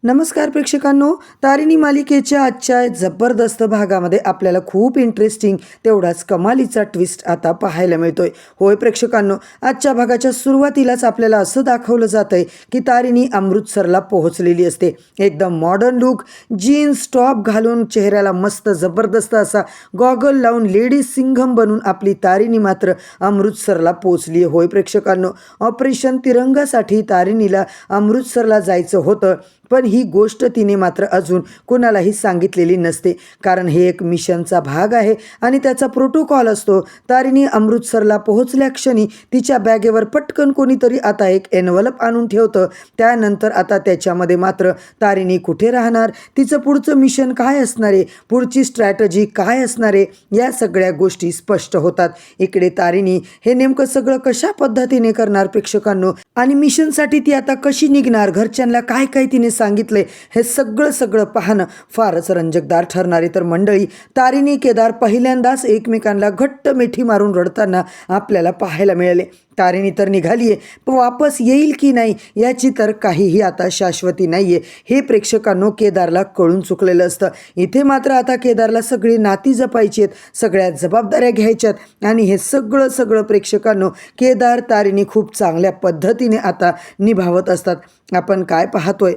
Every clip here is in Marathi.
नमस्कार प्रेक्षकांनो, तारिणी मालिकेच्या आजच्या जबरदस्त भागामध्ये आपल्याला खूप इंटरेस्टिंग तेवढाच कमालीचा ट्विस्ट आता पाहायला मिळतोय. होय प्रेक्षकांनो, आजच्या भागाच्या सुरुवातीलाच आपल्याला असं दाखवलं जातंय की तारिणी अमृतसरला पोहोचलेली असते. एकदम मॉडर्न लुक, जीन्स टॉप घालून, चेहऱ्याला मस्त जबरदस्त असा गॉगल लावून लेडीज सिंघम बनून आपली तारिणी मात्र अमृतसरला पोहोचली. होय प्रेक्षकांनो, ऑपरेशन तिरंगासाठी तारिणीला अमृतसरला जायचं होतं, पण ही गोष्ट तिने मात्र अजून कोणालाही सांगितलेली नसते, कारण हे एक मिशनचा भाग आहे आणि त्याचा प्रोटोकॉल असतो. तारिणी अमृतसरला पोहोचल्या क्षणी तिच्या बॅगेवर पटकन कोणीतरी आता एक एनवलप आणून ठेवतं. त्यानंतर आता त्याच्यामध्ये मात्र तारिणी कुठे राहणार, तिचं पुढचं मिशन काय असणार आहे, पुढची स्ट्रॅटजी काय असणार आहे, या सगळ्या गोष्टी स्पष्ट होतात. इकडे तारिणी हे नेमकं सगळं कशा पद्धतीने करणार प्रेक्षकांनो, आणि मिशनसाठी ती आता कशी निघणार, घरच्यांना काय काय तिने सांगितले, हे सगळं पाहणं फारच रंजकदार ठरणार आहे. तर मंडळी, तारिणी केदार पहिल्यांदाच एकमेकांना घट्ट मिठी मारून रडताना आपल्याला पाहायला मिळाले. तारिणी तर निघाली आहे, पण वापस येईल की नाही याची तर काहीही आता शाश्वती नाही आहे, हे प्रेक्षकांनो केदारला कळून चुकलेलं असतं. इथे मात्र आता केदारला सगळी नाती जपायची आहेत, सगळ्या जबाबदाऱ्या घ्यायच्यात, आणि हे सगळं प्रेक्षकांनो केदार तारिणी खूप चांगल्या पद्धतीने आता निभावत असतात. आपण काय पाहतोय,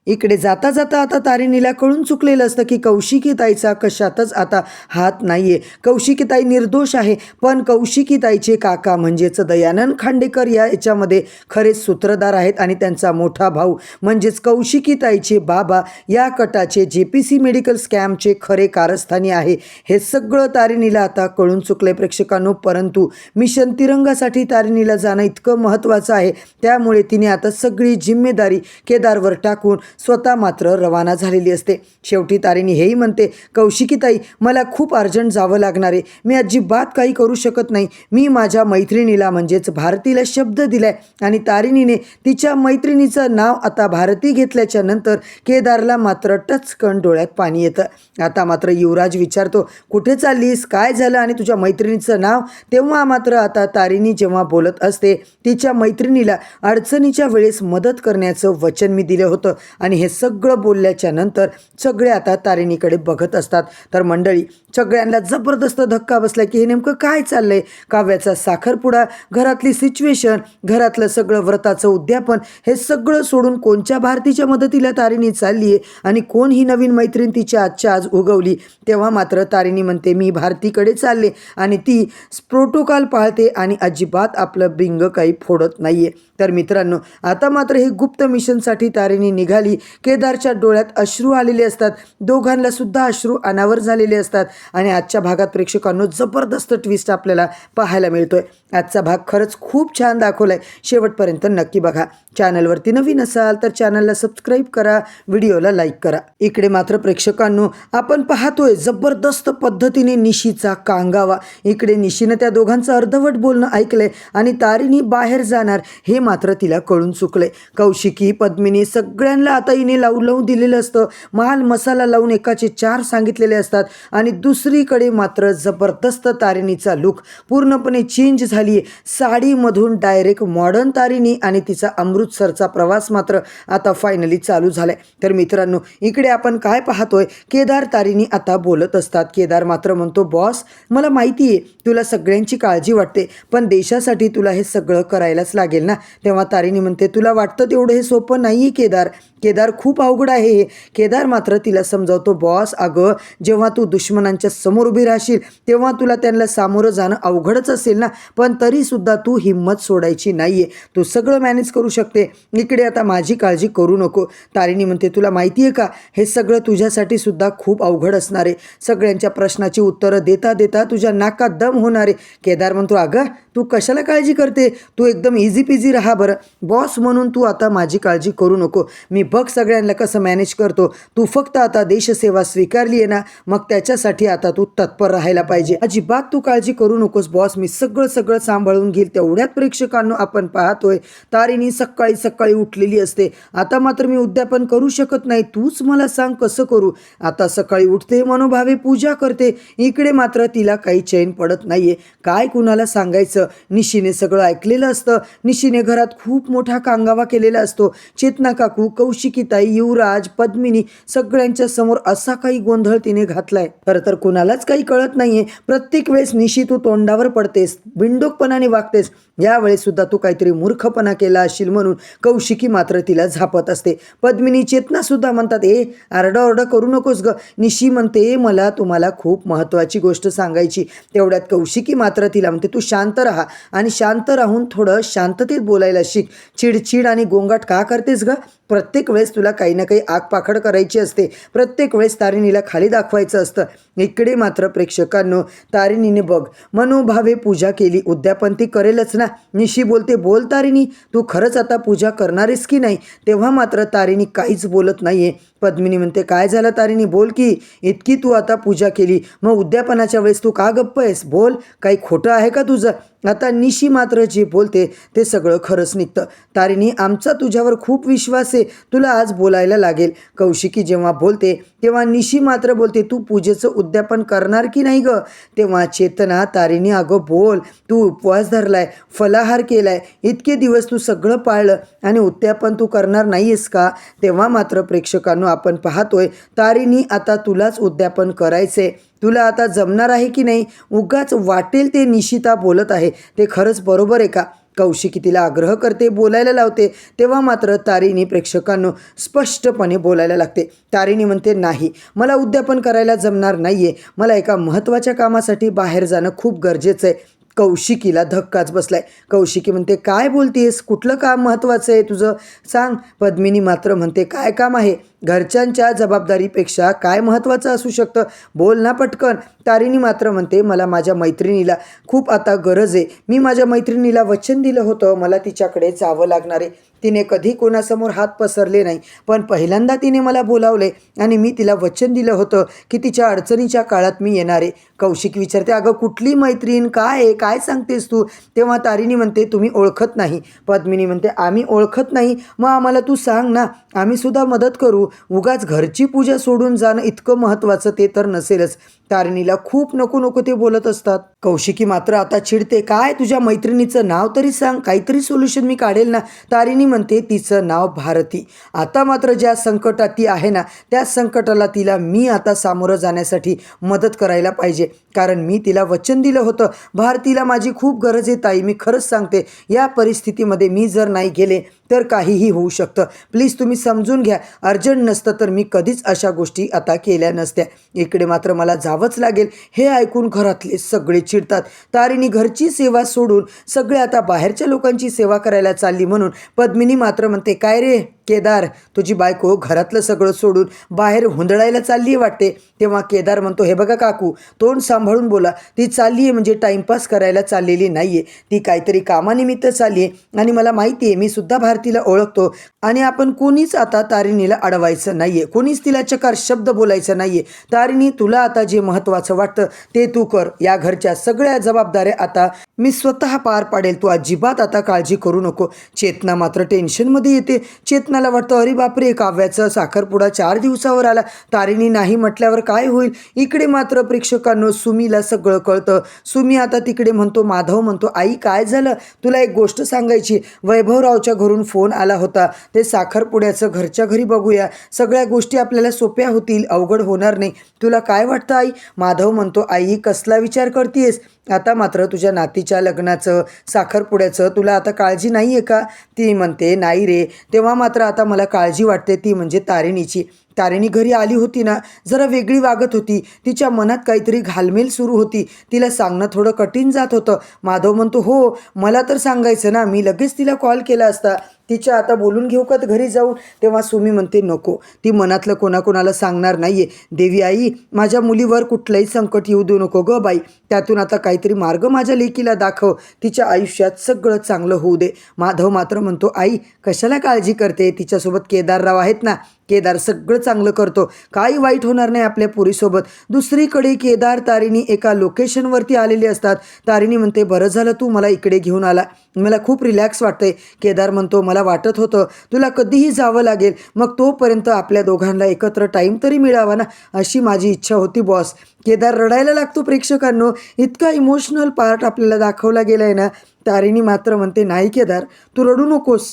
इकडे जाता जाता आता तारिणीला कळून चुकलेलं असतं की कौशिकीताईचा कशातच आता हात नाहीये. कौशिकीताई निर्दोष आहे, पण कौशिकीताईचे काका म्हणजेच दयानंद खांडेकर याच्यामध्ये खरेच सूत्रधार आहेत, आणि त्यांचा मोठा भाऊ म्हणजेच कौशिकीताईचे बाबा या कटाचे JPC मेडिकल स्कॅमचे खरे कारस्थानी आहे. हे सगळं तारिणीला आता कळून चुकले प्रेक्षकांनो, परंतु मिशन तिरंगासाठी तारिणीला जाणं इतकं महत्त्वाचं आहे, त्यामुळे तिने आता सगळी जिम्मेदारी केदारवर टाकून स्वतः मात्र रवाना झालेली असते. शेवटी तारिणी हेही म्हणते, कौशिकीताई मला खूप अर्जंट जावं लागणार आहे, मी अजिबात काही करू शकत नाही. मी माझ्या मैत्रिणीला म्हणजेच भारतीला शब्द दिलाय, आणि तारिणीने तिच्या मैत्रिणीचं नाव आता भारती घेतल्याच्या नंतर केदारला मात्र टचकन डोळ्यात पाणी येतं. आता मात्र युवराज विचारतो, कुठे चाललीस, काय झालं, आणि तुझ्या मैत्रिणीचं नाव. तेव्हा मात्र आता तारिणी जेव्हा बोलत असते, तिच्या मैत्रिणीला अडचणीच्या वेळेस मदत करण्याचं वचन मी दिलं होतं, आणि हे सगळं बोलल्याच्या नंतर सगळे आता तारिणीकडे बघत असतात. तर मंडळी, सगळ्यांना जबरदस्त धक्का बसला की हे नेमकं काय चाललंय. काव्याचा साखरपुडा, घरातली सिच्युएशन, घरातलं सगळं व्रताचं उद्यापन, हे सगळं सोडून कोणच्या भारतीच्या मदतीला तारिणी चालली आहे, आणि कोण ही नवीन मैत्रीण तिच्या आजच्या आज उगवली. तेव्हा मात्र तारिणी म्हणते, मी भारतीकडे चालले, आणि ती प्रोटोकॉल पाळते आणि अजिबात आपलं बिंग काही फोडत नाहीये. तर मित्रांनो, आता मात्र हे गुप्त मिशनसाठी तारिणी निघाली. केदारच्या डोळ्यात अश्रू आलेले असतात, दोघांना सुद्धा अश्रू अनावर झालेले असतात, आणि आजच्या भागात प्रेक्षकांनो जबरदस्त ट्विस्ट आपल्याला पाहायला मिळतोय. आजचा भाग खरंच खूप छान दाखवलाय, शेवटपर्यंत नक्की बघा. चॅनलवरती नवीन असाल तर चॅनलला सबस्क्राईब करा, व्हिडिओला लाईक करा. इकडे मात्र प्रेक्षकांनो आपण पाहतोय जबरदस्त पद्धतीने निशीचा कांगावा. इकडे निशीनं त्या दोघांचं अर्धवट बोलणं ऐकलंय, आणि तारिणी बाहेर जाणार हे मात्र तिला कळून चुकलंय. कौशिकी, पद्मिनी सगळ्यांना आता हिने लावून दिलेलं असतं, माल मसाला लावून एकाचे 4 सांगितलेले असतात, आणि दुसरीकडे मात्र जबरदस्त तारिणीचा लुक पूर्णपणे चेंज झाली आहे. साडीमधून डायरेक्ट मॉडर्न तारिणी, आणि तिचा अमृतसरचा प्रवास मात्र आता फायनली चालू झालाय. तर मित्रांनो, इकडे आपण काय पाहतोय, केदार तारिणी आता बोलत असतात. केदार मात्र म्हणतो, बॉस मला माहिती आहे तुला सगळ्यांची काळजी वाटते, पण देशासाठी तुला हे सगळं करायलाच लागेल ना. तेव्हा तारिणी म्हणते, तुला वाटतं तेवढं हे सोपं नाही केदार, केदार खूप अवघड आहे हे. केदार मात्र तिला समजावतो, बॉस अगं जेव्हा तू दुश्मनांच्या समोर उभी राहशील तेव्हा तुला त्यांना सामोरं जाणं अवघडच असेल ना, पण तरीसुद्धा तू हिंमत सोडायची नाहीये, तू सगळं मॅनेज करू शकते. इकडे आता माझी काळजी करू नको. तारिणी म्हणते, तुला माहिती आहे का हे सगळं तुझ्यासाठी सुद्धा खूप अवघड असणार आहे, सगळ्यांच्या प्रश्नाची उत्तरं देता देता तुझ्या नाकात दम होणार आहे. केदार म्हणतो, अगं तू कशाला काळजी करते, तू एकदम इझी पिझी राहा बरं, बॉस म्हणून तू आता माझी काळजी करू नको, मी बघ सगळ्यांना कसं मॅनेज करतो. तू फक्त आता देशसेवा स्वीकारली आहे ना, मग त्याच्यासाठी आता तू तत्पर राहायला पाहिजे, अजिबात तू काळजी करू नकोस बॉस, मी सगळं सांभाळून घेईल. तेवढ्यात प्रेक्षकांनो आपण पाहतोय तारिणी सकाळी उठलेली असते. आता मात्र मी उद्यापन करू शकत नाही, तूच मला सांग कसं करू. आता सकाळी उठते, मनोभावे पूजा करते. इकडे मात्र तिला काही चैन पडत नाहीये, काय कुणाला सांगायचं, सांगायचं. निशीने सगळं ऐकलेलं असतं. निशीने घरात खूप मोठा कांगावा केलेला असतो. चेतना काकू, कौशिकीताई, युवराज, पद्मिनी सगळ्यांच्या समोर असा काही गोंधळ तिने घातलाय. खरं तर कुणालाच काही कळत नाहीये. प्रत्येक वेळेस निशी तू तोंडावर पडतेस, बिनडोकपणाने वागतेस. यावेळेस सुद्धा तू काहीतरी मूर्खपणा केला असशील म्हणून कौशिकी मात्र तिला झापत असते. पद्मिनी, चेतना सुद्धा म्हणतात, आरडाओरडा करू नकोस ग. निशी म्हणते, मला तुम्हाला खूप महत्त्वाची गोष्ट सांगायची. तेवढ्यात कौशिकी मात्र तिला म्हणते, तू शांत राहा आणि शांत राहून थोडं शांततेत बोलायला शिक. चिडचिड आणि गोंगाट का करतेस ग? प्रत्येक वेळेस तुला काही ना काही आगपाखड करायची असते. प्रत्येक वेळेस तारिणीला खाली दाखवायचं असतं. इकडे मात्र प्रेक्षकांनो, तारिणीने बघ मनोभावे पूजा केली. उद्यापन ती करेलच ना. निशी बोलते, बोल तारिणी, तू खरंच आता पूजा करणारेस की नाही? तेव्हा मात्र तारिणी काहीच बोलत नाहीये. पद्मिनी म्हणते, काय झालं तारिणी, बोल की. इतकी तू आता पूजा केली, मग उद्यापनाच्या वेळेस तू का गप्प आहेस? बोल, काही खोटं आहे का तुझं? आता निशी मात्र जे बोलते ते सगळं खरंच निघतं. तारिणी, आमचा तुझ्यावर खूप विश्वास आहे, तुला आज बोलायला लागेल. कौशिकी जेव्हा बोलते तेव्हा निशी मात्र बोलते, तू पूजेचं उद्यापन करणार की नाही ग? तेव्हा चेतना, तारिणी, अगं बोल, तू उपवास धरलाय, फलाहार केलाय, इतके दिवस तू सगळं पाळलं आणि उद्यापन तू करणार नाहीयेस का? तेव्हा मात्र प्रेक्षकांनो, आपण पाहतोय तारिणी, आता तुलाच उद्यापन करायचंय. तुला आता जमणार आहे की नाही? उगाच वाटेल ते निशिता बोलत आहे, ते खरंच बरोबर आहे का? कौशिकी तिला आग्रह करते, बोलायला लावते. तेव्हा मात्र तारिणी प्रेक्षकांनो स्पष्टपणे बोलायला लागते. तारिणी म्हणते, नाही, मला उद्यापन करायला जमणार नाहीये. मला एका महत्त्वाच्या कामासाठी बाहेर जाणं खूप गरजेचं आहे. कौशिकीला धक्काच बसलाय. कौशिकी म्हणते, काय बोलतेस? कुठलं काम महत्त्वाचं आहे तुझं? सांग. पद्मिनी मात्र म्हणते, काय काम आहे? घरच्यांच्या जबाबदारीपेक्षा काय महत्त्वाचं असू शकतं? बोल ना पटकन. तारिणी मात्र म्हणते, मला माझ्या मैत्रिणीला खूप आता गरज आहे. मी माझ्या मैत्रिणीला वचन दिलं होतं, मला तिच्याकडे जावं लागणार आहे. तिने कधी कोणासमोर हात पसरले नाही, पण पहिल्यांदा तिने मला बोलावले आणि मी तिला वचन दिलं होतं की तिच्या अडचणीच्या काळात मी येणार आहे. कौशिक विचारते, अगं कुठली मैत्रीण? काय आहे? काय सांगतेस तू? तेव्हा तारिणी म्हणते, तुम्ही ओळखत नाही. पद्मिनी म्हणते, आम्ही ओळखत नाही, मग आम्हाला तू सांग ना, आम्ही सुद्धा मदत करू. उगाच घरची पूजा सोडून जाणं इतकं महत्त्वाचं ते तर नसेलच. तारिणीला खूप नको नको ते बोलत असतात. कौशिकी मात्र आता चिडते, काय तुझ्या मैत्रिणीचं नाव तरी सांग, काहीतरी सोल्युशन मी काढेल ना. तारिणी म्हणते, तिचं नाव भारती. आता मात्र ज्या संकटात ती आहे ना, त्या संकटाला तिला मी आता सामोरं जाण्यासाठी मदत करायला पाहिजे, कारण मी तिला वचन दिलं होतं. भारतीला माझी खूप गरज आहे ताई, मी खरंच सांगते. या परिस्थितीमध्ये मी जर नाही गेले तर काहीही होऊ शकतं. प्लीज तुम्ही समजून घ्या. अर्जंट नसतं तर मी कधीच अशा गोष्टी आता केल्या नसत्या. इकडे मात्र मला जावंच लागेल. हे ऐकून घरातले सगळे चिडतात. तारिणी घरची सेवा सोडून सगळे आता बाहेरच्या लोकांची सेवा करायला चालली म्हणून पद्मिनी मात्र म्हणते, काय रे केदार, तुझी बायको घरातलं सगळं सोडून बाहेर हुंदडायला चालली आहे वाटते. तेव्हा केदार म्हणतो, हे बघा काकू, तोंड सांभाळून बोला. ती चालली आहे म्हणजे टाईमपास करायला चाललेली नाही आहे, ती काहीतरी कामानिमित्त चालली आहे आणि मला माहिती आहे, मी सुद्धा भारतीला ओळखतो आणि आपण कोणीच आता तारिणीला अडवायचं नाही आहे, कोणीच तिला चकार शब्द बोलायचं नाही आहे. तारिणी, तुला आता जे महत्त्वाचं वाटतं ते तू कर. या घरच्या सगळ्या जबाबदाऱ्या आता मी स्वतः पार पाडेल, तू अजिबात आता काळजी करू नको. चेतना मात्र टेन्शनमध्ये येते. चेतनाला वाटतं, अरे बापरे, काव्याचा साखरपुडा 4 दिवसावर आला, तारिणी नाही म्हटल्यावर काय होईल? इकडे मात्र प्रेक्षकांनो सुमीला सगळं कळतं. सुमी आता तिकडे म्हणतो, माधव म्हणतो, आई काय झालं? तुला एक गोष्ट सांगायची. वैभवरावच्या घरून फोन आला होता, ते साखरपुड्याचं घरच्या घरी बघूया, सगळ्या गोष्टी आपल्याला सोप्या होतील, अवघड होणार नाही. तुला काय वाटतं आई? माधव म्हणतो, आई कसला विचार करतेस? आता मात्र तुझ्या नातीच्या लग्नाचं साखरपुड्याचं तुला आता काळजी नाही आहे का? ती म्हणते, नाही रे. तेव्हा मात्र आता मला काळजी वाटते, ती म्हणजे तारिणीची. तारिणी घरी आली होती ना, जरा वेगळी वागत होती, तिच्या मनात काहीतरी घालमेल सुरू होती, तिला सांगणं थोडं कठीण जात होतं. माधव म्हणतो, हो मला तर सांगायचं ना, मी लगेच तिला कॉल केला असता, तिच्या आता बोलून घेऊ का घरी जाऊन? तेव्हा सुमी म्हणते, नको, ती मनातलं कोणाकोणाला सांगणार नाहीये. देवी आई, माझ्या मुलीवर कुठलंही संकट येऊ देऊ नको ग बाई, त्यातून आता काहीतरी मार्ग माझ्या लेकीला दाखव, तिच्या आयुष्यात सगळं चांगलं होऊ दे. माधव मात्र म्हणतो, आई कशाला काळजी करते, तिच्यासोबत केदारराव आहेत ना, केदार सगळं चांगलं करतो, काही वाईट होणार नाही आपल्या पुरीसोबत. दुसरीकडे केदार तारिणी एका लोकेशनवरती आलेली असतात. तारिणी म्हणते बरं झालं तू मला इकडे घेऊन आला, मला खूप रिलॅक्स वाटतंय. केदार म्हणतो मला वाटत होतं तुला कधीही जावं लागेल, मग तोपर्यंत आपल्या दोघांना एकत्र टाईम तरी मिळावा ना, अशी माझी इच्छा होती बॉस. केदार रडायला लागतो. प्रेक्षकांनो, इतका इमोशनल पार्ट आपल्याला दाखवला गेला आहे ना. तारिणी मात्र म्हणते नाही केदार, तू रडू नकोस,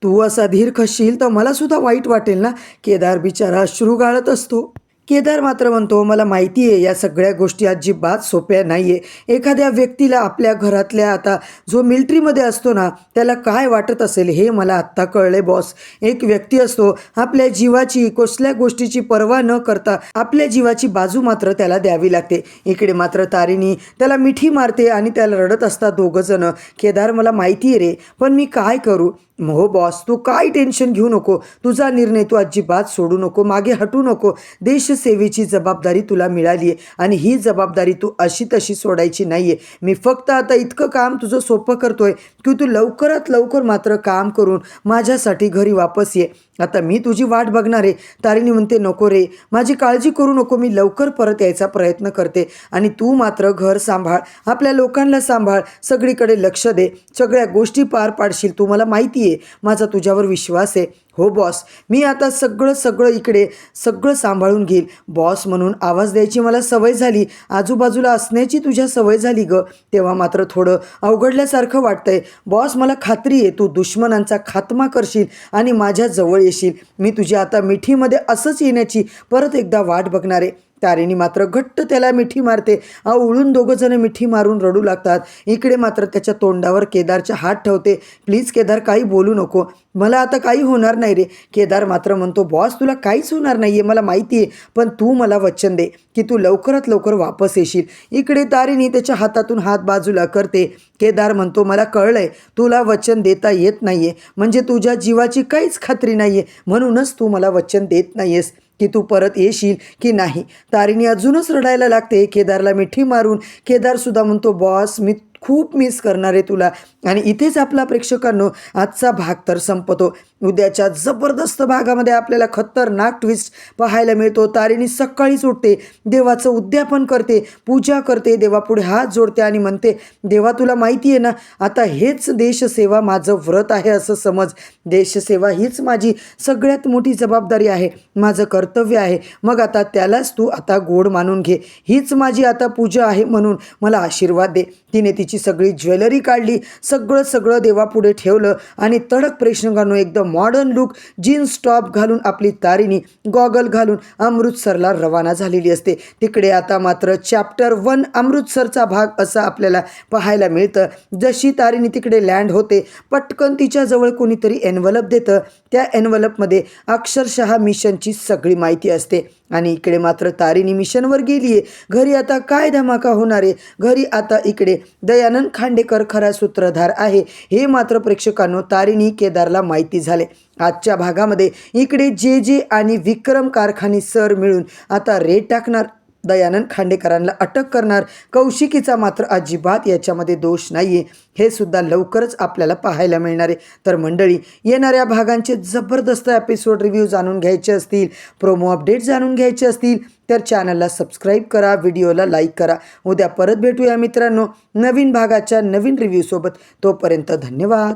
तू असा धीर खसशील तर मला सुद्धा वाईट वाटेल ना. केदार बिचारा अश्रू गाळत असतो. केदार मात्र म्हणतो मला माहिती आहे या सगळ्या गोष्टी अजिबात सोप्या नाही आहे. एखाद्या व्यक्तीला आपल्या घरातल्या, आता जो मिलिटरीमध्ये असतो ना, त्याला काय वाटत असेल हे मला आत्ता कळले बॉस. एक व्यक्ती असतो आपल्या जीवाची, कसल्या गोष्टीची पर्वा न करता आपल्या जीवाची बाजू मात्र त्याला द्यावी लागते. इकडे मात्र तारिणी त्याला मिठी मारते आणि त्याला रडत असतात दोघंजणं. केदार मला माहिती आहे रे, पण मी काय करू. हो बॉस, तू काय टेन्शन घेऊ नको, तुझा निर्णय तू अजिबात सोडू नको, मागे हटू नको. देशसेवेची जबाबदारी तुला मिळाली आहे आणि ही जबाबदारी तू अशी तशी सोडायची नाही आहे. मी फक्त आता इतकं काम तुझं सोपं करतोय की तू लवकरात लवकर मात्र काम करून माझ्यासाठी घरी वापस ये. आता मी तुझी वाट बघणार आहे. तारिणी म्हणते नको रे, माझी काळजी करू नको, मी लवकर परत यायचा प्रयत्न करते आणि तू मात्र घर सांभाळ, आपल्या लोकांना सांभाळ, सगळीकडे लक्ष दे, सगळ्या गोष्टी पार पाडशील, तू मला माहिती आहे, माझा तुझ्यावर विश्वास आहे. हो बॉस, मी आता सगळं इकडे सगळं सांभाळून घेईल. बॉस म्हणून आवाज द्यायची मला सवय झाली, आजूबाजूला असण्याची तुझ्या सवय झाली ग, तेव्हा मात्र थोडं अवघडल्यासारखं वाटतंय. बॉस मला खात्री आहे तू दुश्मनांचा खात्मा करशील आणि माझ्या जवळ येशील. मी तुझ्या आता मिठीमध्ये असंच येण्याची परत एकदा वाट बघणार आहे. तारिणी मात्र घट्ट त्याला मिठी मारते. उळून दोघंजण मिठी मारून रडू लागतात. इकडे मात्र त्याच्या तोंडावर केदारचा हात ठेवते. प्लीज केदार, काही बोलू नको, मला आता काही होणार नाही रे. केदार मात्र म्हणतो बॉस तुला काहीच होणार नाही आहे, मला माहिती आहे, पण तू मला वचन दे की तू लवकरात लवकर वापस येशील. इकडे तारिणी त्याच्या हातातून हात बाजूला करते. केदार म्हणतो मला कळलंय तुला वचन देता येत नाही आहे, म्हणजे तुझ्या जीवाची काहीच खात्री नाही आहे, म्हणूनच तू मला वचन देत नाही आहेस की तू परत येशील की नाही. तारिणी अजूनच रडायला लागते. केदारला मिठी मारून केदारसुद्धा म्हणतो बॉस मी खूप मिस करणार आहे तुला. आणि इथेच आपला प्रेक्षकांनो आजचा भाग तर संपतो. उद्याच्या जबरदस्त भागामध्ये आपल्याला खतरनाक ट्विस्ट पाहायला मिळतो. तारिणी सकाळीच उठते, देवाचं उद्यापन करते, पूजा करते, देवापुढे हात जोडते आणि म्हणते देवा तुला माहिती आहे ना, आता हेच देशसेवा माझं व्रत आहे असं समज. देशसेवा हीच माझी सगळ्यात मोठी जबाबदारी आहे, माझं कर्तव्य आहे. मग आता त्यालाच तू आता गोड मानून घे, हीच माझी आता पूजा आहे, म्हणून मला आशीर्वाद दे. तिने तिची सगळी ज्वेलरी काढली, सगळं देवापुढे ठेवलं आणि तडक प्रेक्षकांनो एकदम मॉडर्न लुक, जीन्स टॉप घालून आपली तारिणी गॉगल घालून अमृतसरला रवाना झालेली असते. तिकडे आता मात्र चॅप्टर 1 अमृतसरचा भाग असं आपल्याला पाहायला मिळतं. जशी तारिणी तिकडे लँड होते, पटकन तिच्याजवळ कोणीतरी एनव्हलप देतं. त्या एनव्हलपमध्ये अक्षरशः मिशनची सगळी माहिती असते. आणि इकडे मात्र तारिणी मिशनवर गेली आहे. घरी आता काय धमाका होणार आहे, घरी आता इकडे दयानंद खांडेकर खरा सूत्रधार आहे हे मात्र प्रेक्षकांनो तारिणी केदारला माहिती झाले. आजच्या भागामध्ये इकडे जे आणि विक्रम कारखानी सर मिळून आता रेड टाकणार, दयानंद खांडेकरांना अटक करणार. कौशिकीचा मात्र अजिबात याच्यामध्ये दोष नाही आहे, हे सुद्धा लवकरच आपल्याला पाहायला मिळणार आहे. तर मंडळी, येणाऱ्या भागांचे जबरदस्त एपिसोड रिव्ह्यू जाणून घ्यायचे असतील, प्रोमो अपडेट जाणून घ्यायचे असतील तर चॅनलला सबस्क्राईब करा, व्हिडिओला लाईक करा. उद्या परत भेटूया मित्रांनो नवीन भागाच्या नवीन रिव्ह्यूसोबत. तोपर्यंत धन्यवाद.